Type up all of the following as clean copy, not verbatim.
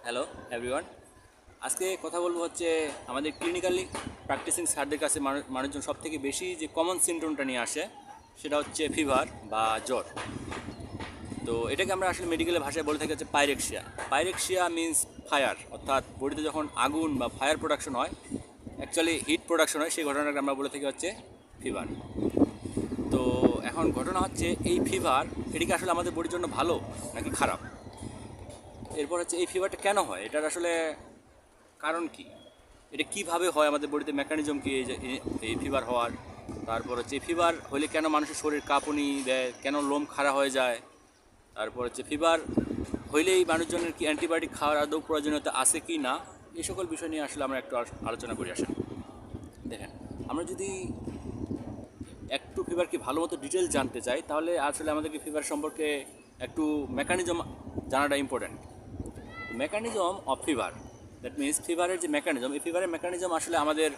Hello everyone. আজকে কথা বলবো হচ্ছে আমাদের ক্লিনিক্যালি প্র্যাকটিসিং স্যারদের কাছে মানুষজন সব থেকে বেশি যে কমন সিমটমটা নিয়ে আসে সেটা হচ্ছে ফিভার বা জ্বর। তো এটাকে আমরা আসলে মেডিকেলের ভাষায় বলে থাকি হচ্ছে পাইরেক্সিয়া। পাইরেক্সিয়া মিন্স ফায়ার, অর্থাৎ বডিতে যখন আগুন বা ফায়ার প্রোডাকশন হয়, অ্যাকচুয়ালি হিট প্রোডাকশন হয়, সেই ঘটনাটাকে আমরা বলে থাকি হচ্ছে ফিভার। তো এখন ঘটনা হচ্ছে এই ফিভার, এটিকে আসলে আমাদের বডির জন্য ভালো নাকি খারাপ? এরপর হচ্ছে এই ফিভারটা কেন হয়, এটার আসলে কারণ কি, এটা কিভাবে হয়, আমাদের বডিতে মেকানিজম কি এই যে এই ফিভার হওয়ার। তারপর হচ্ছে ফিভার হলে কেন মানুষের শরীর কাঁপুনি দেয়, কেন লোম খাড়া হয়ে যায়। তারপর হচ্ছে ফিভার হইলেই মানুষজনের কি অ্যান্টিবায়োটিক খাওয়ার আদৌ প্রয়োজনীয়তা আছে কি না, এই সকল বিষয় নিয়ে আসলে আমরা একটু আলোচনা করি। আসেন দেখেন, আমরা যদি একটু ফিভারকে ভালো মতো ডিটেলস জানতে চাই, তাহলে আসলে আমাদেরকে ফিভার সম্পর্কে একটু মেকানিজম জানাটা important. Mechanism of fever, that means ফিভারের যে মেকানিজম, এই ফিভারের মেকানিজম আসলে আমাদের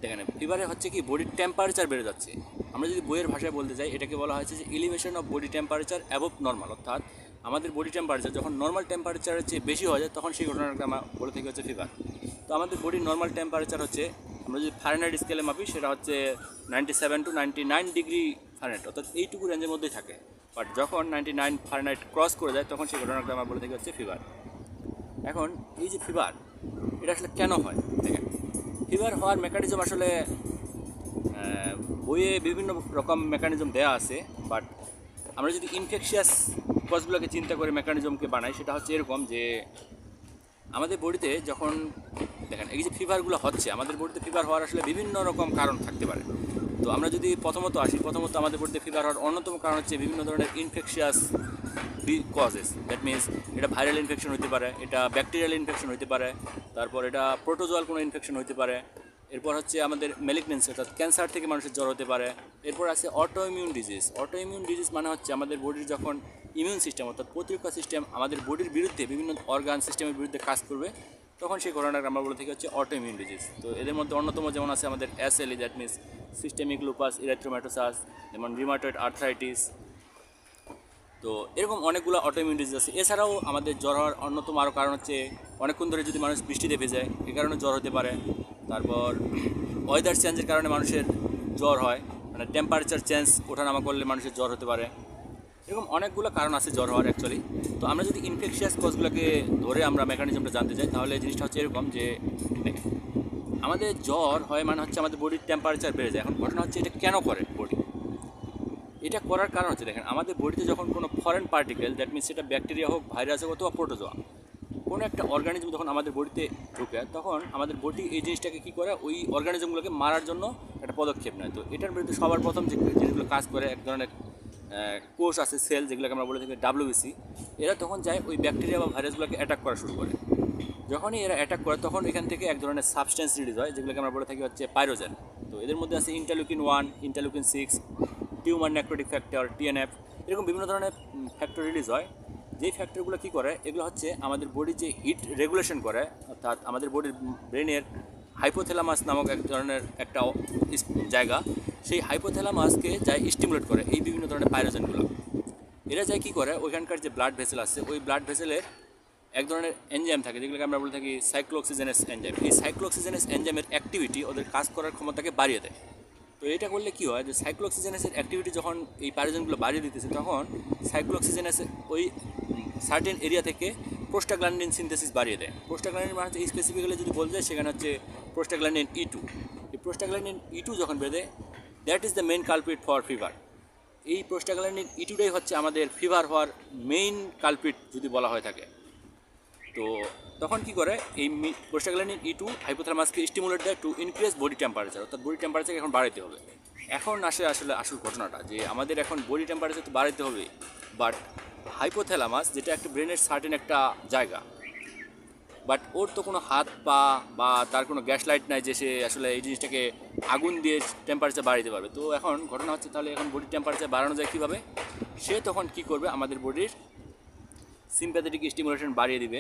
দেখেন, ফিভারে হচ্ছে কি বডির টেম্পারেচার বেড়ে যাচ্ছে। আমরা যদি বইয়ের ভাষায় বলতে চাই, এটাকে বলা হয়েছে যে elevation of body temperature above normal, অর্থাৎ আমাদের বডি টেম্পারেচার যখন নর্মাল টেম্পারেচারের চেয়ে বেশি হয়ে যায়, তখন সেই ঘটনাটাকে আমরা বলে থাকি হচ্ছে ফিভার। তো আমাদের বডির নর্মাল টেম্পারেচার হচ্ছে, আমরা যদি ফারেনহাইট স্কেলে মাপি, সেটা হচ্ছে 97 to 99 ডিগ্রি ফারেনহাইট, অর্থাৎ এইটুকু রেঞ্জের মধ্যেই থাকে। বাট যখন 99 ফারেনহাইট ক্রস করে যায়, তখন সেই ঘটনাটাকে আমরা বলে থাকি হচ্ছে ফিভার। এখন এই যে ফিভার, এটা আসলে কেন হয় দেখেন, ফিভার হওয়ার মেকানিজম আসলে বইয়ে বিভিন্ন রকম মেকানিজম দেওয়া আছে। বাট আমরা যদি ইনফেকশিয়াস কজগুলোকে চিন্তা করে মেকানিজমকে বানাই, সেটা হচ্ছে এরকম যে আমাদের বডিতে যখন দেখেন এই যে ফিভারগুলো হচ্ছে, আমাদের বডিতে ফিভার হওয়ার আসলে বিভিন্ন রকম কারণ থাকতে পারে। তো আমরা যদি প্রথমত আমাদের বডিতে ফিভার হওয়ার অন্যতম কারণ হচ্ছে বিভিন্ন ধরনের ইনফেকশিয়াস কজেস। দ্যাট মিনস এটা ভাইরাল ইনফেকশন হতে পারে, এটা ব্যাকটেরিয়াল ইনফেকশন হতে পারে, তারপর এটা প্রোটোজোয়াল কোনো ইনফেকশন হতে পারে। এরপর হচ্ছে আমাদের ম্যালিগনেন্সি, অর্থাৎ ক্যান্সার থেকে মানুষের জ্বর হতে পারে। এরপর আছে auto immune disease. Auto immune disease মানে হচ্ছে আমাদের বডির যখন ইমিউন সিস্টেম, অর্থাৎ প্রতিরক্ষা সিস্টেম আমাদের বডির বিরুদ্ধে, বিভিন্ন অর্গান সিস্টেমের বিরুদ্ধে কাজ করবে, তখন সেই ঘটনাটাকে আমরা বলে থাকি হচ্ছে অটো ইমিউন ডিজিজ। তো এদের মধ্যে অন্যতম যেমন আছে আমাদের SLE, that means systemic lupus erythematosus, যেমন রিউমাটয়েড আর্থ্রাইটিস। তো এরকম অনেকগুলো অটোইমিউন ডিজিজ আছে। এছাড়াও আমাদের জ্বর হওয়ার অন্যতম আরও কারণ হচ্ছে অনেকক্ষণ ধরে যদি মানুষ বৃষ্টিতে ভেজে, এই কারণে জ্বর হতে পারে। তারপর ওয়েদার চেঞ্জের কারণে মানুষের জ্বর হয়, মানে টেম্পারেচার চেঞ্জ ওঠানামা করলে মানুষের জ্বর হতে পারে। এরকম অনেকগুলো কারণ আছে জ্বর হওয়ার অ্যাকচুয়ালি। তো আমরা যদি ইনফেকশিয়াস কজগুলোকে ধরে আমরা মেকানিজমটা জানতে চাই, তাহলে জিনিসটা হচ্ছে এরকম যে আমাদের জ্বর হয় মানে হচ্ছে আমাদের বডির টেম্পারেচার বেড়ে যায়। এখন ঘটনা হচ্ছে এটা কেন করে বডি, এটা করার কারণ হচ্ছে দেখেন, আমাদের বডিতে যখন কোনো ফরেন পার্টিকেল, দ্যাট মিনস সেটা ব্যাকটেরিয়া হোক, ভাইরাস হোক, অথবা প্রোটোজোয়া, কোনো একটা অর্গানিজম যখন আমাদের বডিতে ঢুকে, তখন আমাদের বডি এই জিনিসটাকে কী করে, ওই অর্গানিজমগুলোকে মারার জন্য একটা পদক্ষেপ নেয়। তো এটার বিরুদ্ধে সবার প্রথম যে জিনিসগুলো কাজ করে, এক ধরনের কোষ আছে, সেল, যেগুলোকে আমরা বলে থাকি ডাব্লিউবিসি। এরা তখন যায় ওই ব্যাকটেরিয়া বা ভাইরাসগুলোকে অ্যাটাক করা শুরু করে। যখনই এরা অ্যাটাক করে, তখন এখান থেকে এক ধরনের সাবস্টেন্স রিলিজ হয়, যেগুলোকে আমরা বলে থাকি হচ্ছে পাইরোজেন। তো এদের মধ্যে আছে interleukin 1, interleukin 6, tumour necrotic factor, TNF, এরকম বিভিন্ন ধরনের ফ্যাক্টর রিলিজ হয়। যেই ফ্যাক্টরগুলো কী করে, এগুলো হচ্ছে আমাদের বডির যে হিট রেগুলেশন করে, অর্থাৎ আমাদের বডির ব্রেনের হাইপোথ্যালামাস নামক এক ধরনের একটা জায়গা, সেই হাইপোথ্যালামাসকে যায় স্টিমুলেট করে এই বিভিন্ন ধরনের পাইরোজেনগুলো। এরা যায় কী করে, ওইখানকার যে ব্লাড ভেসেল আছে, ওই ব্লাড ভেসেলের এক ধরনের এনজাইম থাকে, যেগুলোকে আমরা বলে থাকি সাইক্লোঅক্সিজেনেস এনজাইম। এই সাইক্লোঅক্সিজেনেস এনজাইমের অ্যাক্টিভিটি ওদের কাজ করার ক্ষমতাকে বাড়িয়ে দেয়। তো এটা করলে কী হয়, যে সাইক্লোঅক্সিজেনেসের অ্যাক্টিভিটি যখন এই পাইরোজেনগুলো বাড়িয়ে দিতেছে, তখন সাইক্লোঅক্সিজেনেসের ওই সার্টেন এরিয়া থেকে প্রোস্টাগ্ল্যান্ডিন সিনথেসিস বাড়িয়ে দেয়। প্রোস্টাগ্ল্যান্ডিন মানে হচ্ছে, স্পেসিফিক্যালি যদি বলতে যায়, সেখানে হচ্ছে প্রোস্টাগ্ল্যান্ডিন E2। এই প্রোস্টাগ্ল্যান্ডিন E2 যখন বেড়ে, that is the main culprit for fever. এই প্রোস্টাগ্ল্যান্ডিন E2টাই হচ্ছে আমাদের ফিভার হওয়ার মেইন কালপ্রিট যদি বলা হয়ে থাকে। তো তখন কী করে, এই প্রোস্টাগ্ল্যান্ডিন E2 হাইপোথ্যালামাসকে স্টিমুলেট দেয় টু ইনক্রিজ বডি টেম্পারেচার, অর্থাৎ বডি টেম্পারেচারকে এখন বাড়াইতে হবে। এখন আসে আসলে আসল ঘটনাটা, যে আমাদের এখন বডি টেম্পারেচার তো বাড়াইতে হবে, বাট হাইপোথ্যালামাস, যেটা একটা ব্রেনের সার্টেন একটা জায়গা, বাট ওর তো কোনো হাত পা বা তার কোনো গ্যাস লাইট নাই যে সে আসলে এই জিনিসটাকে আগুন দিয়ে টেম্পারেচার বাড়াতে পারবে। তো এখন ঘটনা হচ্ছে, তাহলে এখন বডি টেম্পারেচার বাড়ানো যায় কীভাবে? সে তখন কী করবে, আমাদের বডির সিম্প্যাথেটিক স্টিমুলেশন বাড়িয়ে দিবে।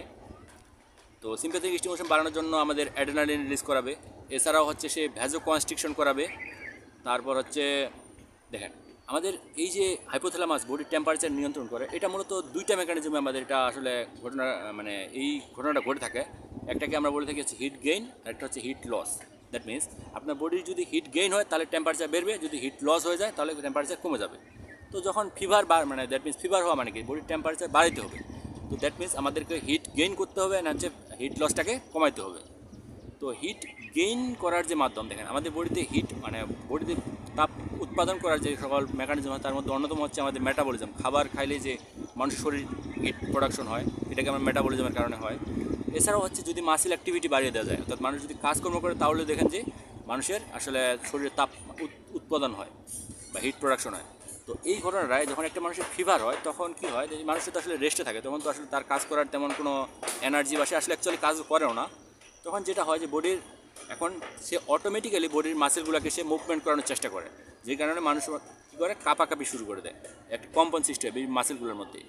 তো সিম্প্যাথেটিক স্টিমুলেশন বাড়ানোর জন্য আমাদের অ্যাড্রেনালিন রিলিজ করাবে। এছাড়াও হচ্ছে সে ভ্যাজো কনস্ট্রিকশন করাবে। তারপর হচ্ছে দেখেন, আমাদের এই যে হাইপোথ্যালামাস বডির টেম্পারেচার নিয়ন্ত্রণ করে, এটা মূলত দুইটা মেকানিজমে আমাদের এটা আসলে ঘটনা মানে এই ঘটনাটা ঘটে থাকে। একটাকে আমরা বলে থাকি হচ্ছে হিট গেইন, আর একটা হচ্ছে হিট লস। দ্যাট মিনস আপনার বডির যদি হিট গেইন হয় তাহলে টেম্পারেচার বেরবে, যদি হিট লস হয়ে যায় তাহলে টেম্পারেচার কমে যাবে। তো যখন ফিভার মানে দ্যাট মিনস ফিভার হওয়া মানে কি বডির টেম্পারেচার বাড়াইতে হবে। তো দ্যাট মিনস আমাদেরকে হিট গেইন করতে হবে, না হচ্ছে হিট লসটাকে কমাইতে হবে। তো হিট গেইন করার যে মাধ্যম দেখেন, আমাদের বডিতে হিট মানে বডিতে তাপ উৎপাদন করার যে সকল মেকানিজম হয় তার মধ্যে অন্যতম হচ্ছে আমাদের মেটাবলিজম। খাবার খাইলে যে মানুষের শরীর হিট প্রোডাকশন হয়, এটাকে আমার মেটাবলিজমের কারণে হয়। এছাড়াও হচ্ছে যদি মাসেল অ্যাক্টিভিটি বাড়িয়ে দেওয়া যায়, অর্থাৎ মানুষ যদি কাজকর্ম করে, তাহলে দেখেন যে মানুষের আসলে শরীরে তাপ উৎপাদন হয় বা হিট প্রোডাকশন হয়। তো এই ঘটনাটায় যখন একটা মানুষের ফিভার হয় তখন কী হয়, যে মানুষের তো আসলে রেস্টে থাকে, তখন তো আসলে তার কাজ করার তেমন কোনো এনার্জি বা সে আসলে অ্যাকচুয়ালি কাজ করেও না। তখন যেটা হয় যে বডির এখন সে অটোমেটিক্যালি বডির মাসেলগুলোকে সে মুভমেন্ট করানোর চেষ্টা করে, যে কারণে মানুষ কী করে কাঁপাকাঁপি শুরু করে দেয়, একটা কম্পন সৃষ্টি হয় এই মাসেলগুলোর মধ্যে,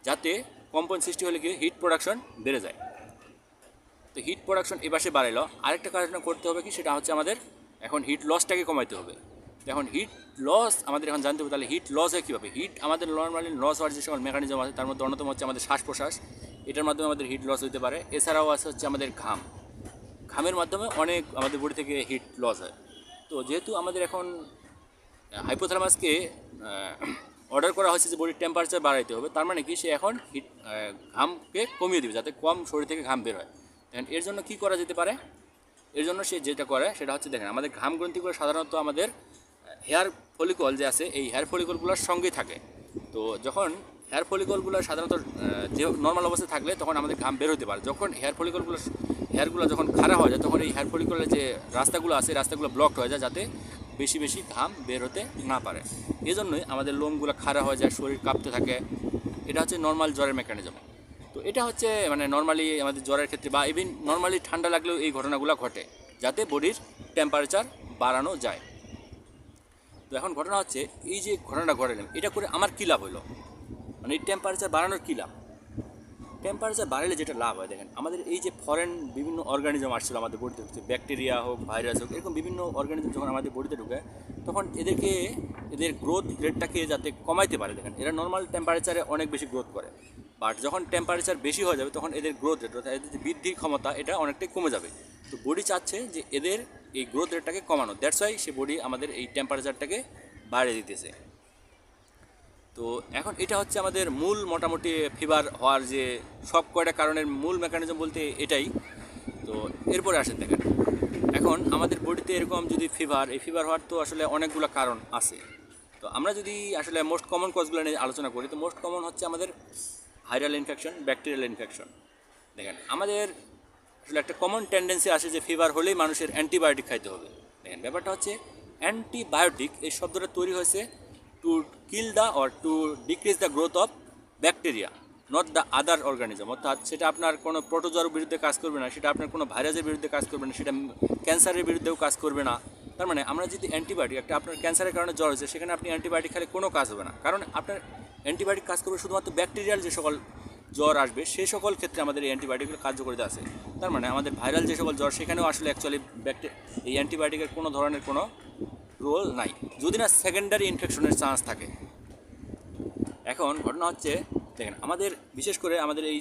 যাতে কম্পন সৃষ্টি হলে কি হিট প্রোডাকশন বেড়ে যায়। তো হিট প্রোডাকশন এপাশে বাড়াইলো, আরেকটা কাজ করতে হবে কি, সেটা হচ্ছে আমাদের এখন হিট লসটাকে কমাইতে হবে। এখন হিট লস আমাদের এখন জানতে হবে, তাহলে হিট লস হয় কীভাবে। হিট আমাদের নর্মালি লস হওয়ার যে সকল মেকানিজম আছে তার মধ্যে অন্যতম হচ্ছে আমাদের শ্বাস প্রশ্বাস, এটার মাধ্যমে আমাদের হিট লস হতে পারে। এছাড়াও আছে হচ্ছে আমাদের ঘামের মাধ্যমে অনেক আমাদের বডি থেকে হিট লস হয়। তো যেহেতু আমাদের এখন হাইপোথ্যালামাসকে অর্ডার করা হয়েছে যে বডির টেম্পারেচার বাড়াইতে হবে, তার মানে কি সে এখন হিট ঘামকে কমিয়ে দেবে যাতে কম শরীর থেকে ঘাম বের হয়। দেখেন এর জন্য কী করা যেতে পারে, এর জন্য সে যেটা করে সেটা হচ্ছে, দেখেন আমাদের ঘাম গ্রন্থিগুলো সাধারণত আমাদের হেয়ার ফলিকল যে আছে এই হেয়ার ফলিকলগুলোর সঙ্গেই থাকে। তো যখন হেয়ার ফলিকলগুলো সাধারণত যে নর্মাল অবস্থায় থাকলে তখন আমাদের ঘাম বের হতে পারে, যখন হেয়ারগুলো যখন খারাপ হয়ে যায় তখন এই হেয়ার ফলিকলের যে রাস্তাগুলো আছে রাস্তাগুলো ব্লকড হয়ে যায়, যাতে বেশি বেশি ঘাম বের হতে না পারে। এই জন্যই আমাদের লোমগুলো খারাপ হয়ে যায়, শরীর কাঁপতে থাকে। এটা হচ্ছে নর্মাল জ্বরের মেকানিজম। তো এটা হচ্ছে মানে নর্মালি আমাদের জ্বরের ক্ষেত্রে বা ইভিন নর্মালি ঠান্ডা লাগলেও এই ঘটনাগুলো ঘটে, যাতে বডির টেম্পারেচার বাড়ানো যায়। তো এখন ঘটনা হচ্ছে, এই যে ঘটনাটা ঘটালাম এটা করে আমার কী লাভ হলো, মানে এই টেম্পারেচার বাড়ানোর কী লাভ। টেম্পারেচার বাড়লে যেটা লাভ হয়, দেখেন আমাদের এই যে ফরেন বিভিন্ন অর্গানিজম আসছিল আমাদের বডিতে, হচ্ছে ব্যাকটেরিয়া হোক ভাইরাস হোক, এরকম বিভিন্ন অর্গানিজম যখন আমাদের বডিতে ঢুকে তখন এদের গ্রোথ রেটটাকে যাতে কমাইতে পারে। দেখেন এরা নর্মাল টেম্পারেচারে অনেক বেশি গ্রোথ করে, বাট যখন টেম্পারেচার বেশি হয়ে যাবে তখন এদের গ্রোথ রেট অর্থাৎ এদের যে বৃদ্ধির ক্ষমতা এটা অনেকটাই কমে যাবে। তো বডি চাচ্ছে যে এদের এই গ্রোথ রেটটাকে কমানো, দ্যাটস ওয়াই সে বডি আমাদের এই টেম্পারেচারটাকে বাড়িয়ে দিতেছে। তো এখন এটা হচ্ছে আমাদের মূল মোটামুটি ফিভার হওয়ার যে সব কয়টা কারণের মূল মেকানিজম বলতে এটাই। তো এরপরে আসেন, দেখেন এখন আমাদের বডিতে এরকম যদি এই ফিভার হওয়ার তো আসলে অনেকগুলো কারণ আছে। তো আমরা যদি আসলে মোস্ট কমন কজগুলো নিয়ে আলোচনা করি, তো মোস্ট কমন হচ্ছে আমাদের ভাইরাল ইনফেকশন, ব্যাকটেরিয়াল ইনফেকশন। দেখেন আমাদের আসলে একটা কমন টেন্ডেন্সি আসে যে ফিভার হলেই মানুষের অ্যান্টিবায়োটিক খাইতে হবে। দেখেন ব্যাপারটা হচ্ছে, অ্যান্টিবায়োটিক এই শব্দটা তৈরি হয়েছে to kill the or two decrease the growth of bacteria, not the other organism. অর্থাৎ সেটা আপনার কোনো প্রোটোজোয়ার বিরুদ্ধে কাজ করবে না, সেটা আপনার কোনো ভাইরাসের বিরুদ্ধে কাজ করবে না, সেটা ক্যান্সারের বিরুদ্ধেও কাজ করবে না। তার মানে আমরা যদি অ্যান্টিবায়োটিক, একটা আপনার ক্যান্সারের কারণে জ্বর হয়েছে, সেখানে আপনি অ্যান্টিবায়োটিক খেলে কোনো কাজ হবে না, কারণ আপনার অ্যান্টিবায়োটিক কাজ করবে শুধুমাত্র ব্যাকটেরিয়াল যে সকল জ্বর আসবে সেই সকল ক্ষেত্রে আমাদের এই অ্যান্টিবায়োটিকের কার্যকারিতা আছে। তার মানে আমাদের ভাইরাল যে সকল জ্বর সেখানেও আসলে অ্যাকচুয়ালি এই অ্যান্টিবায়োটিকের কোনো ধরনের কোনো রোল নাই, যদি না সেকেন্ডারি ইনফেকশনের চান্স থাকে। এখন ঘটনা হচ্ছে, দেখেন আমাদের বিশেষ করে আমাদের এই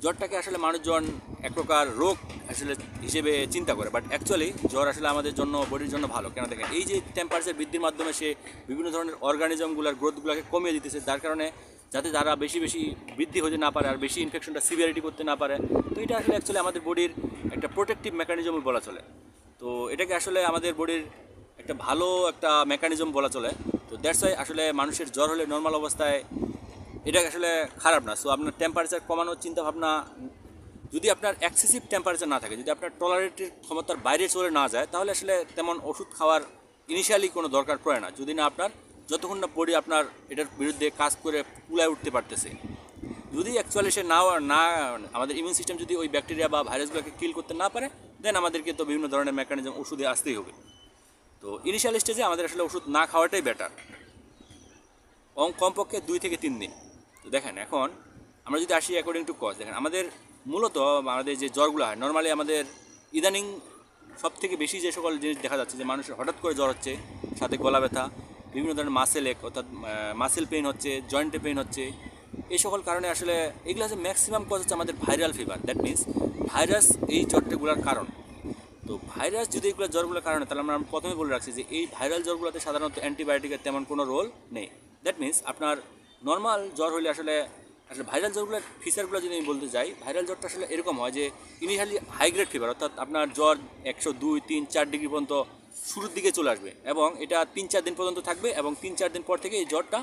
জ্বরটাকে আসলে মানুষজন এক প্রকার রোগ আসলে হিসেবে চিন্তা করে, বাট অ্যাকচুয়ালি জ্বর আসলে আমাদের জন্য বডির জন্য ভালো। কেন, দেখেন এই যে টেম্পারেচার বৃদ্ধির মাধ্যমে সে বিভিন্ন ধরনের অর্গানিজমগুলোর গ্রোথগুলোকে কমিয়ে দিতেছে, যার কারণে যাতে তারা বেশি বেশি বৃদ্ধি হতে না পারে আর বেশি ইনফেকশনটা সিভিয়ারিটি করতে না পারে। তো এটা আসলে অ্যাকচুয়ালি আমাদের বডির একটা প্রোটেক্টিভ মেকানিজমই বলা চলে। তো এটাকে আসলে আমাদের বডির একটা ভালো একটা মেকানিজম বলা চলে। তো দ্যাটস ওয়াই আসলে মানুষের জ্বর হলে নর্মাল অবস্থায় এটা আসলে খারাপ না। সো আপনার টেম্পারেচার কমানোর চিন্তাভাবনা, যদি আপনার এক্সেসিভ টেম্পারেচার না থাকে, যদি আপনার টলারেটের ক্ষমতার বাইরে চলে না যায়, তাহলে আসলে তেমন ওষুধ খাওয়ার ইনিশিয়ালি কোনো দরকার পড়ে না, যদি না আপনার যতক্ষণ না বডি আপনার এটার বিরুদ্ধে কাজ করে কুলায় উঠতে পারতেছে। যদি অ্যাকচুয়ালি সে না আমাদের ইমিউন সিস্টেম যদি ওই ব্যাকটেরিয়া বা ভাইরাসগুলোকে কিল করতে না পারে, দেন আমাদেরকে তো বিভিন্ন ধরনের মেকানিজম ওষুধে আসতেই হবে। তো ইনিশিয়াল স্টেজে আমাদের আসলে ওষুধ না খাওয়াটাই বেটার, কমপক্ষে 2 থেকে 3 দিন। তো দেখেন এখন আমরা যদি আসি অ্যাকর্ডিং টু কজ, দেখেন আমাদের মূলত আমাদের যে জ্বরগুলো হয় নর্মালি আমাদের ইদানিং সব থেকে বেশি যে সকল জিনিস দেখা যাচ্ছে যে মানুষের হঠাৎ করে জ্বর হচ্ছে, সাথে গলা ব্যথা, বিভিন্ন ধরনের মাসেল এক অর্থাৎ মাসেল পেইন হচ্ছে, জয়েন্টে পেইন হচ্ছে, এই সকল কারণে আসলে এগুলো হচ্ছে ম্যাক্সিমাম কজ হচ্ছে আমাদের viral fever. That means virus এই জ্বরগুলোর কারণ। তো ভাইরাস যদি এগুলো জ্বরগুলোর কারণে, তাহলে আমরা প্রথমে বলে রাখছি যে এই ভাইরাল জ্বরগুলোতে সাধারণত অ্যান্টিবায়োটিকের তেমন কোনো রোল নেই। দ্যাট মিনস আপনার নর্মাল জ্বর হলে আসলে ভাইরাল জ্বরগুলোর ফিচারগুলো যদি আমি বলতে যাই, ভাইরাল জ্বরটা আসলে এরকম হয় যে ইনিশিয়ালি হাইগ্রেড ফিভার, অর্থাৎ আপনার জ্বর 102, 3, 4 ডিগ্রি পর্যন্ত শুরুর দিকে চলে আসবে এবং এটা 3-4 দিন পর্যন্ত থাকবে এবং 3-4 দিন পর থেকে এই জ্বরটা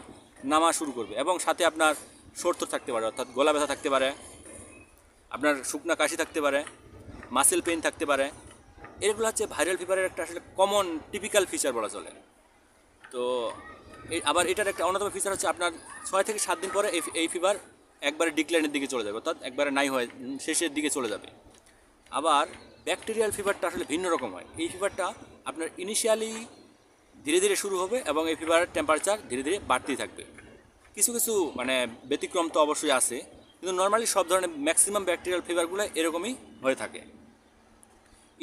নামা শুরু করবে এবং সাথে আপনার সর্তর থাকতে পারে, অর্থাৎ গলা ব্যথা থাকতে পারে, আপনার শুকনা কাশি থাকতে পারে, মাসেল পেইন থাকতে পারে। এগুলো হচ্ছে ভাইরাল ফিভারের একটা আসলে কমন টিপিক্যাল ফিচার বলা চলে। তো আবার এটার একটা অন্যতম ফিচার হচ্ছে আপনার 6 থেকে 7 দিন পরে এই ফিভার একবারে ডিক্লাইনের দিকে চলে যাবে, অর্থাৎ একবারে নাই হয় শেষের দিকে চলে যাবে। আবার ব্যাকটেরিয়াল ফিভারটা আসলে ভিন্ন রকম হয়। এই ফিভারটা আপনার ইনিশিয়ালি ধীরে ধীরে শুরু হবে এবং এই ফিভারের টেম্পারেচার ধীরে ধীরে বাড়তেই থাকবে। কিছু কিছু মানে ব্যতিক্রম তো অবশ্যই আছে, কিন্তু নর্মালি সব ধরনের ম্যাক্সিমাম ব্যাকটেরিয়াল ফিভারগুলো এরকমই হয়ে থাকে।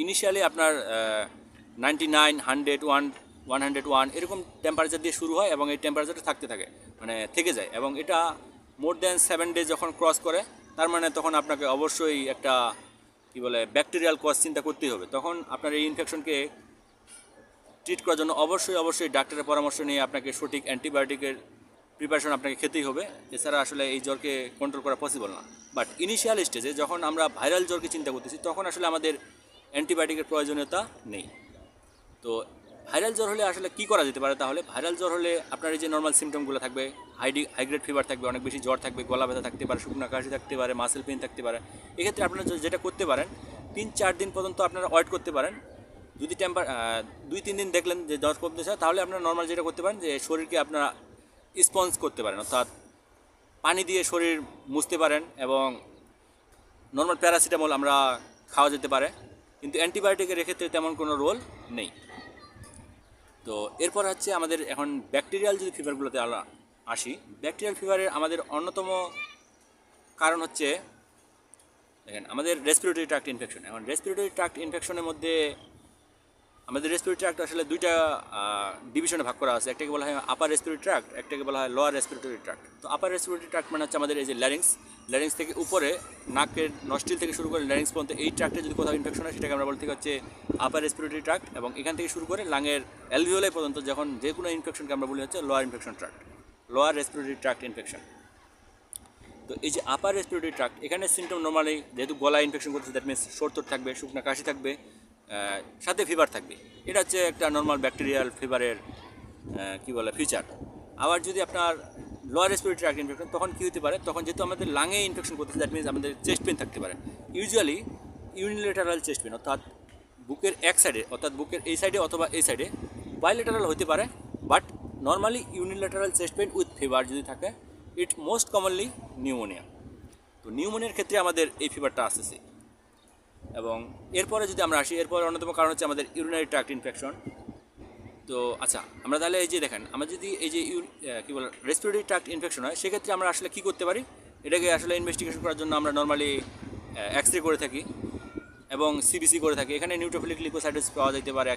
ইনিশিয়ালি আপনার 99, 100, 101 এরকম টেম্পারেচার দিয়ে শুরু হয় এবং এই টেম্পারেচারটা থাকতে থাকে, মানে থেকে যায় এবং এটা মোর দ্যান 7 ডে যখন ক্রস করে, তার মানে তখন আপনাকে অবশ্যই একটা কী বলে ব্যাকটেরিয়াল কজ চিন্তা করতেই হবে। তখন আপনার এই ইনফেকশনকে ট্রিট করার জন্য অবশ্যই ডাক্তারের পরামর্শ নিয়ে আপনাকে সঠিক অ্যান্টিবায়োটিকের প্রিপারেশন আপনাকে খেতেই হবে, এছাড়া আসলে এই জ্বরকে কন্ট্রোল করা পসিবল না। বাট ইনিশিয়াল স্টেজে যখন আমরা ভাইরাল জ্বরকে চিন্তা করতেছি, তখন আসলে আমাদের অ্যান্টিবায়োটিকের প্রয়োজনীয়তা নেই। তো ভাইরাল জ্বর হলে আসলে কী করা যেতে পারে? তাহলে ভাইরাল জ্বর হলে আপনার এই যে নর্মাল সিমটমগুলো থাকবে, হাইগ্রেড ফিভার থাকবে, অনেক বেশি জ্বর থাকবে, গলা ব্যথা থাকতে পারে, শুকনো কাশি থাকতে পারে, মাসেল পেইন থাকতে পারে। এক্ষেত্রে আপনারা যেটা করতে পারেন, 3-4 দিন পর্যন্ত আপনারা ওয়েট করতে পারেন। যদি 2-3 দিন দেখলেন যে জ্বর কমতেছে, তাহলে আপনারা নর্মাল যেটা করতে পারেন যে শরীরকে আপনারা স্পঞ্জ করতে পারেন, অর্থাৎ পানি দিয়ে শরীর মুছতে পারেন এবং নর্মাল প্যারাসিটামল আমরা খাওয়া যেতে পারে, কিন্তু অ্যান্টিবায়োটিকের এক্ষেত্রে তেমন কোনো রোল নেই। তো এরপর হচ্ছে আমাদের এখন ব্যাকটেরিয়াল যদি ফিভারগুলোতে আসি, ব্যাকটেরিয়াল ফিভারের আমাদের অন্যতম কারণ হচ্ছে দেখেন আমাদের রেসপিরেটরি ট্র্যাক্ট ইনফেকশন। এখন রেসপিরেটরি ট্র্যাক্ট ইনফেকশনের মধ্যে আমাদের রেসপিরেটরি ট্র্যাক্ট আসলে দুইটা ডিভিশনে ভাগ করা আছে। একটাকে বলা হয় আপার রেসপিরেটরি ট্র্যাক্ট, একটাকে বলা হয় লোয়ার রেসপিরেটরি ট্র্যাক্ট। তো আপার রেসপিরেটরি ট্র্যাক্ট মানে হচ্ছে আমাদের এই যে ল্যারিংস থেকে উপরে নাকের নস্ট্রিল থেকে শুরু করে ল্যারিংস পর্যন্ত এই ট্র্যাক্টে যদি কোথাও ইনফেকশন হয়, সেটাকে আমরা বলতে হচ্ছে আপার রেসপিরেটরি ট্র্যাক্ট, এবং এখান থেকে শুরু করে লাঙের অ্যালভিওলাই পর্যন্ত যখন যে কোনো ইনফেকশনকে আমরা বলি হচ্ছে lower infection tract, lower respiratory tract infection. তো এই যে আপার রেসপিরেটরি ট্র্যাক্ট, এখানে সিমটম নর্মালি যেহেতু গলা ইনফেকশন করছে, দ্যাট মিনস সর্তর থাকবে, শুকনা কাশি থাকবে, সাথে ফিভার থাকবে। এটা হচ্ছে একটা নর্মাল ব্যাকটেরিয়াল ফিভারের কী বলে ফিচার। আবার যদি আপনার লোয়ার রেসপিরেটরি ট্র্যাক্ট ইনফেকশন, তখন কী হতে পারে, তখন যেহেতু আমাদের লাঙে ইনফেকশন করতেছে, দ্যাট মিনস আমাদের চেস্ট পেন থাকতে পারে। ইউজুয়ালি ইউনিলেটারাল চেস্ট পেন, অর্থাৎ বুকের এক সাইডে, অর্থাৎ বুকের এই সাইডে অথবা এই সাইডে, বাইলেটারাল হতে পারে। But normally unilateral chest pain with fever যদি থাকে, ইট মোস্ট কমনলি নিউমোনিয়া। তো নিউমোনিয়ার ক্ষেত্রে আমাদের এই ফিভারটা আসতেছে। এবং এরপরে যদি আমরা আসি, এরপরে অন্যতম কারণ হচ্ছে আমাদের ইউরিনারি ট্র্যাক্ট ইনফেকশন। তো আচ্ছা, আমরা তাহলে এই যে দেখেন, আমরা যদি এই যে কী বলে রেসপিরেটরি ট্র্যাক্ট ইনফেকশন হয়, সেক্ষেত্রে আমরা আসলে কী করতে পারি? এটাকে আসলে ইনভেস্টিগেশন করার জন্য আমরা নর্মালি এক্স-রে করে থাকি এবং সিবিসি করে থাকি। এখানে নিউট্রোফিলিক লিউকোসাইটোসিস পাওয়া যেতে পারে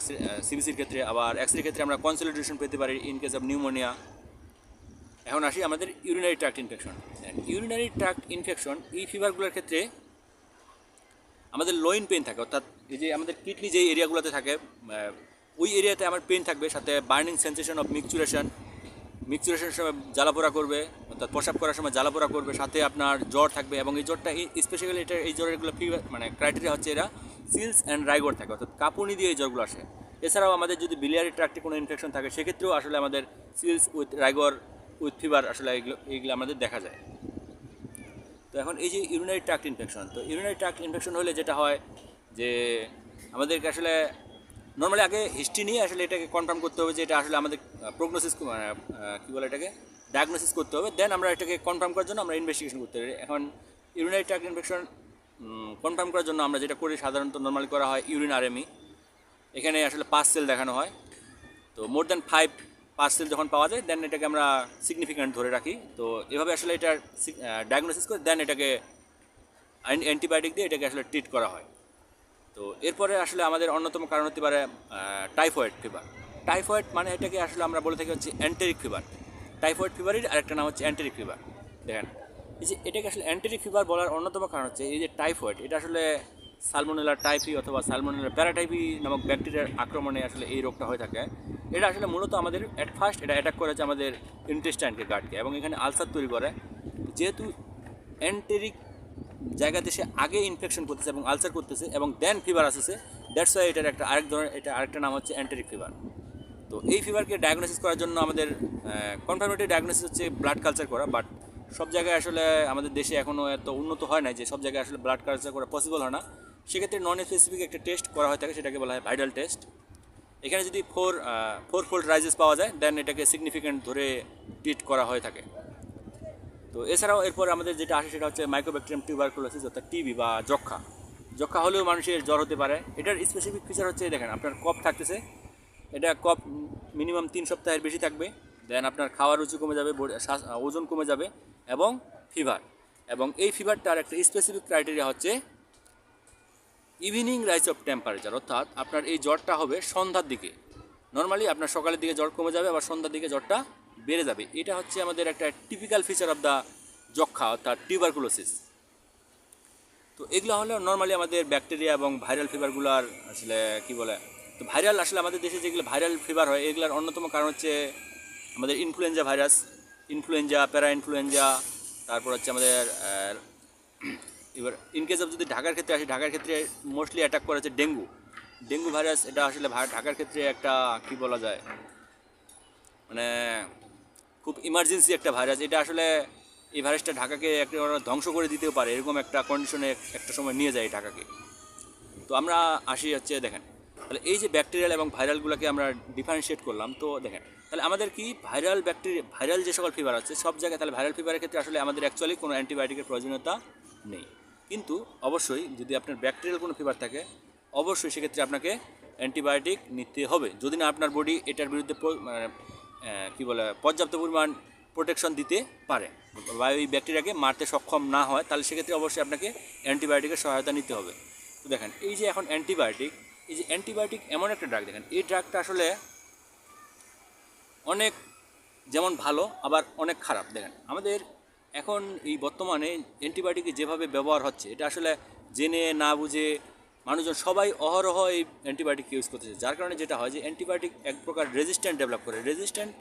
সিবিসির ক্ষেত্রে, আবার এক্স-রে ক্ষেত্রে আমরা কনসলিডেশন পেতে পারি ইন কেস অফ নিউমোনিয়া। এখন আসি আমাদের urinary tract infection. Urinary tract infection এই ফিভারগুলোর ক্ষেত্রে আমাদের লোইন পেন থাকে, অর্থাৎ এই যে আমাদের কিডনি যে এরিয়াগুলোতে থাকে, ওই এরিয়াতে আমার পেন থাকবে, সাথে বার্নিং সেন্সেশন অফ মিক্সচুরেশনের সময় জ্বালাপোড়া করবে, অর্থাৎ প্রসাব করার সময় জ্বালাপোড়া করবে, সাথে আপনার জ্বর থাকবে। এবং এই জ্বরটা স্পেশালি এই জ্বরেরগুলো মানে ক্রাইটেরিয়া হচ্ছে এরা সিলস অ্যান্ড রাইগর থাকে, অর্থাৎ কাঁপুনি দিয়ে এই জ্বরগুলো আসে। এছাড়াও আমাদের যদি বিলিয়ারি ট্র্যাক্টে কোনো ইনফেকশন থাকে, সেক্ষেত্রেও আসলে আমাদের chills with rigor with fever আসলে এইগুলো আমাদের দেখা যায়। তো এখন এই যে ইউরিনারি ট্র্যাক্ট ইনফেকশন, তো ইউরিনারি ট্র্যাক্ট ইনফেকশন হলে যেটা হয় যে আমাদেরকে আসলে নর্মালি আগে হিস্ট্রি নিয়ে আসলে এটাকে কনফার্ম করতে হবে যে এটা আসলে আমাদের প্রগনোসিস কী বলে এটাকে ডায়াগনোসিস করতে হবে। দেন আমরা এটাকে কনফার্ম করার জন্য আমরা ইনভেস্টিগেশন করতে পারি। এখন ইউরিনারি ট্র্যাক্ট ইনফেকশন কনফার্ম করার জন্য আমরা যেটা করি, সাধারণত নর্মালি করা হয় ইউরিন আরএমই। এখানে আসলে 5 সেল দেখানো হয়। তো মোর দ্যান 5 সেল যখন পাওয়া যায়, দেন এটাকে আমরা সিগনিফিক্যান্ট ধরে রাখি। তো এভাবে আসলে এটা ডায়াগনোসিস করে দেন এটাকে অ্যান্টিবায়োটিক দিয়ে এটাকে আসলে ট্রিট করা হয়। তো এরপরে আসলে আমাদের অন্যতম কারণ হতে পারে টাইফয়েড ফিভার। টাইফয়েড মানে এটাকে আসলে আমরা বলে থাকি হচ্ছে এন্টেরিক ফিভার। টাইফয়েড ফিভারের আরেকটা নাম হচ্ছে এন্টেরিক ফিভার। দেখেন এই যে এটাকে আসলে এন্টেরিক ফিভার বলার অন্যতম কারণ হচ্ছে এই যে টাইফয়েড, এটা আসলে সালমোনেলা টাইফি অথবা সালমোনেলা প্যারাটাইফি নামক ব্যাকটেরিয়ার আক্রমণে আসলে এই রোগটা হয়ে থাকে। এটা আসলে মূলত আমাদের অ্যাট ফার্স্ট এটা অ্যাটাক করেছে আমাদের ইন্টেস্টাইনকে, গাটকে, এবং এখানে আলসার তৈরি করে। যেহেতু এন্টেরিক জায়গাতে সে আগে ইনফেকশন করতেছে এবং আলসার করতেছে এবং দেন ফিভার আসতেছে, দ্যাটস ওয়াই এটার একটা আরেক ধরনের, এটা আরেকটা নাম হচ্ছে এন্টেরিক ফিভার। তো এই ফিভারকে ডায়াগনোসিস করার জন্য আমাদের কনফার্মেটরি ডায়াগনোসিস হচ্ছে ব্লাড কালচার করা, বাট সব জায়গায় আসলে আমাদের দেশে এখনও এত উন্নত হয় না যে সব জায়গায় আসলে ব্লাড কালচার করা পসিবল হয় না। সেক্ষেত্রে নন স্পেসিফিক একটা টেস্ট করা হয়ে থাকে, সেটাকে বলা হয় ভাইটাল টেস্ট। এখানে যদি ফোর ফোল্ড রাইজেস পাওয়া যায় দেন এটাকে সিগনিফিক্যান্ট ধরে ট্রিট করা হয়ে থাকে। তো এছাড়াও এরপরে আমাদের যেটা আসে সেটা হচ্ছে মাইক্রোব্যাকটেরিয়াম টিউবারকুলোসিস অর্থাৎ টিবি বা যক্ষা। যক্ষা হলেও মানুষের জ্বর হতে পারে। এটার স্পেসিফিক ফিচার হচ্ছে দেখেন আপনার কফ থাকতেছে, এটা কফ মিনিমাম 3 সপ্তাহের বেশি থাকবে, দেন আপনার খাওয়ার রুচি কমে যাবে, ওজন কমে যাবে এবং ফিভার। এবং এই ফিভারটার একটা স্পেসিফিক ক্রাইটেরিয়া হচ্ছে ইভিনিং রাইজ অফ টেম্পারেচার, অর্থাৎ আপনার এই জ্বরটা হবে সন্ধ্যার দিকে। নর্মালি আপনার সকালের দিকে জ্বর কমে যাবে, আবার সন্ধ্যার দিকে জ্বরটা বেড়ে যাবে। এটা হচ্ছে আমাদের একটা টিপিক্যাল ফিচার অফ দ্য যক্ষা অর্থাৎ টিউবারকুলোসিস। তো এগুলো হলো নর্মালি আমাদের ব্যাকটেরিয়া এবং ভাইরাল ফিভারগুলোর আসলে কি বলে, তো ভাইরাল আসলে আমাদের দেশে যেগুলো ভাইরাল ফিভার হয় এগুলোর অন্যতম কারণ হচ্ছে আমাদের ইনফ্লুয়েঞ্জা ভাইরাস, ইনফ্লুয়েঞ্জা, প্যারা ইনফ্লুয়েঞ্জা, তারপর হচ্ছে আমাদের এবার ইনকেস অফ যদি ঢাকার ক্ষেত্রে আসি, ঢাকার ক্ষেত্রে মোস্টলি অ্যাটাক করেছে ডেঙ্গু। ডেঙ্গু ভাইরাস এটা আসলে ঢাকার ক্ষেত্রে একটা কি বলা যায়, মানে খুব ইমার্জেন্সি একটা ভাইরাস। এটা আসলে এই ভাইরাসটা ঢাকাকে একটা ধ্বংস করে দিতেও পারে, এরকম একটা কন্ডিশনে একটা সময় নিয়ে যায় ঢাকাকে। তো আমরা আসি হচ্ছে দেখেন, তাহলে এই যে ব্যাকটেরিয়াল এবং ভাইরালগুলোকে আমরা ডিফারেন্সিয়েট করলাম। তো দেখেন তাহলে আমাদের কি ভাইরাল ব্যাকটেরিয়া, ভাইরাল যে সকল ফিভার আছে সব জায়গায়, তাহলে ভাইরাল ফিভারের ক্ষেত্রে আসলে আমাদের অ্যাকচুয়ালি কোনো অ্যান্টিবায়োটিকের প্রয়োজনীয়তা নেই। কিন্তু অবশ্যই যদি আপনার ব্যাকটেরিয়াল কোনো ফিভার থাকে অবশ্যই সেক্ষেত্রে আপনাকে অ্যান্টিবায়োটিক নিতে হবে, যদি না আপনার বডি এটার বিরুদ্ধে মানে কী বলে পর্যাপ্ত পরিমাণ প্রোটেকশন দিতে পারে বা ওই ব্যাকটেরিয়াকে মারতে সক্ষম না হয়, তাহলে সেক্ষেত্রে অবশ্যই আপনাকে অ্যান্টিবায়োটিকের সহায়তা নিতে হবে। তো দেখেন এই যে এখন অ্যান্টিবায়োটিক, এই যে অ্যান্টিবায়োটিক এমন একটা ড্রাগ, দেখেন এই ড্রাগটা আসলে অনেক যেমন ভালো আবার অনেক খারাপ। দেখেন আমাদের এখন এই বর্তমানে অ্যান্টিবায়োটিক যেভাবে ব্যবহার হচ্ছে এটা আসলে জেনে না বুঝে মানুষজন সবাই অহরহ এই অ্যান্টিবায়োটিক ইউজ করতেছে, যার কারণে যেটা হয় যে অ্যান্টিবায়োটিক এক প্রকার রেজিস্ট্যান্ট ডেভেলপ করে। রেজিস্ট্যান্ট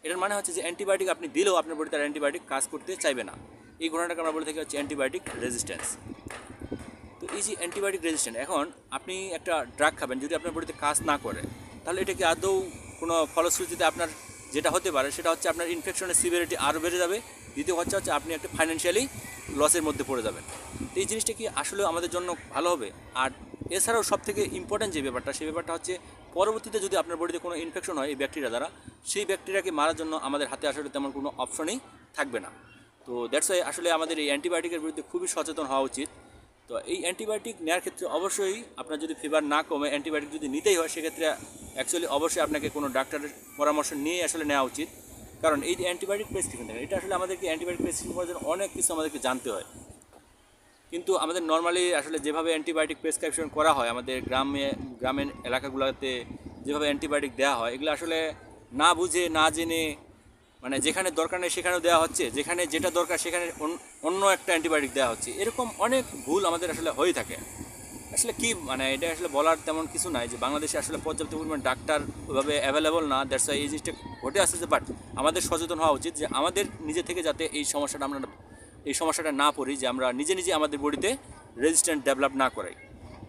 এটার মানে হচ্ছে যে অ্যান্টিবায়োটিক আপনি দিলেও আপনার বডিতে তার অ্যান্টিবায়োটিক কাজ করতে চাইবে না। এই ঘটনাটাকে আমরা বলে থাকি হচ্ছে অ্যান্টিবায়োটিক রেজিস্ট্যান্স। তো এই যে অ্যান্টিবায়োটিক রেজিস্ট্যান্ট, এখন আপনি একটা ড্রাগ খাবেন যদি আপনার বডিতে কাজ না করে তাহলে এটা কি আদৌ কোনো ফলশ্রুতিতে আপনার যেটা হতে পারে সেটা হচ্ছে আপনার ইনফেকশনের সিভিয়ারিটি আরও বেড়ে যাবে, দ্বিতীয় হচ্ছে আপনি একটা ফাইন্যান্সিয়ালি লসের মধ্যে পড়ে যাবেন। এই জিনিসটা কি আসলে আমাদের জন্য ভালো হবে? আর এছাড়াও সবথেকে ইম্পর্ট্যান্ট যে ব্যাপারটা, সেই ব্যাপারটা হচ্ছে পরবর্তীতে যদি আপনার বডিতে কোনো ইনফেকশন হয় এই ব্যাকটেরিয়া দ্বারা, সেই ব্যাকটেরিয়াকে মারার জন্য আমাদের হাতে আসলে তেমন কোনো অপশনই থাকবে না। তো দ্যাটস ওয়াই আসলে আমাদের এই অ্যান্টিবায়োটিকের বিরুদ্ধে খুবই সচেতন হওয়া উচিত। তো এই অ্যান্টিবায়োটিক নেওয়ার ক্ষেত্রে অবশ্যই আপনার যদি ফিভার না কমে অ্যান্টিবায়োটিক যদি নিতেই হয় সেক্ষেত্রে অ্যাকচুয়ালি অবশ্যই আপনাকে কোনো ডাক্তারের পরামর্শ নিয়ে আসলে নেওয়া উচিত। কারণ এই যে অ্যান্টিবায়োটিক প্রেসক্রিপশন থাকে এটা আসলে আমাদেরকে অ্যান্টিবায়োটিক প্রেসক্রিপশন করার জন্য অনেক কিছু আমাদেরকে জানতে হয়। কিন্তু আমাদের নর্মালি আসলে যেভাবে অ্যান্টিবায়োটিক প্রেসক্রিপশন করা হয় আমাদের গ্রামের এলাকাগুলোতে যেভাবে অ্যান্টিবায়োটিক দেওয়া হয় এগুলো আসলে না বুঝে না জেনে, মানে যেখানে দরকার নেই সেখানেও দেওয়া হচ্ছে, যেখানে যেটা দরকার সেখানে অন্য একটা অ্যান্টিবায়োটিক দেওয়া হচ্ছে, এরকম অনেক ভুল আমাদের আসলে হয়ে থাকে। আসলে কি মানে এটা আসলে বলার তেমন কিছু নাই যে বাংলাদেশে আসলে পর্যাপ্ত পরিমাণ ডাক্তার ওইভাবে অ্যাভেলেবল না, দ্যাটস ওয়াই এই জিনিসটা ঘটে আসতেছে। বাট আমাদের সচেতন হওয়া উচিত যে আমাদের নিজে থেকে যাতে এই সমস্যাটা না পড়ি, যে আমরা নিজে নিজে আমাদের বডিতে রেজিস্ট্যান্ট ডেভেলপ না করাই।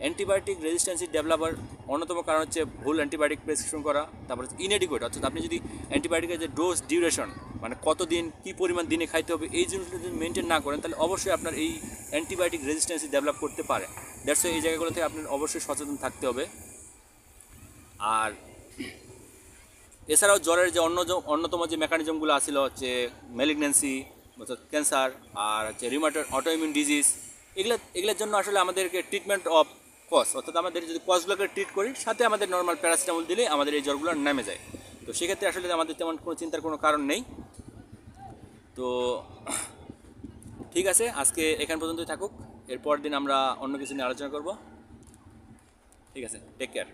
অ্যান্টিবায়োটিক রেজিস্ট্যান্সি ডেভেলপের অন্যতম কারণ হচ্ছে ভুল অ্যান্টিবায়োটিক প্রেসক্রিপশন করা, তারপর ইনএডিকুয়েট, অর্থাৎ আপনি যদি অ্যান্টিবায়োটিকের যে ডোজ ডিউরেশন মানে কতদিন কী পরিমাণ দিনে খাইতে হবে এই জিনিসগুলো যদি মেনটেন না করেন তাহলে অবশ্যই আপনার এই অ্যান্টিবায়োটিক রেজিস্ট্যান্সি ডেভেলপ করতে পারে। দ্যাটস ওয়াই এই জায়গাগুলো থেকে আপনার অবশ্যই সচেতন থাকতে হবে। আর এছাড়াও জ্বরের যে অন্যতম যে মেকানিজমগুলো আসছিল হচ্ছে ম্যালিগন্যান্সি অর্থাৎ ক্যান্সার, আর হচ্ছে রিউমাটয়েড অটোইমিউন ডিজিজ, এগুলোর জন্য আসলে আমাদেরকে ট্রিটমেন্ট অফ কজ, অর্থাৎ আমাদের যদি কজগুলোকে ট্রিট করি সাথে আমাদের নর্মাল প্যারাসিটামল দিলে আমাদের এই জ্বরগুলো নেমে যায়। তো সেক্ষেত্রে আসলে আমাদের তেমন কোনো চিন্তার কোনো কারণ নেই। তো ঠিক আছে, আজকে এখান পর্যন্তই থাকুক, এরপর দিন আমরা অন্য কিছু নিয়ে আলোচনা করব। ঠিক আছে, টেক কেয়ার।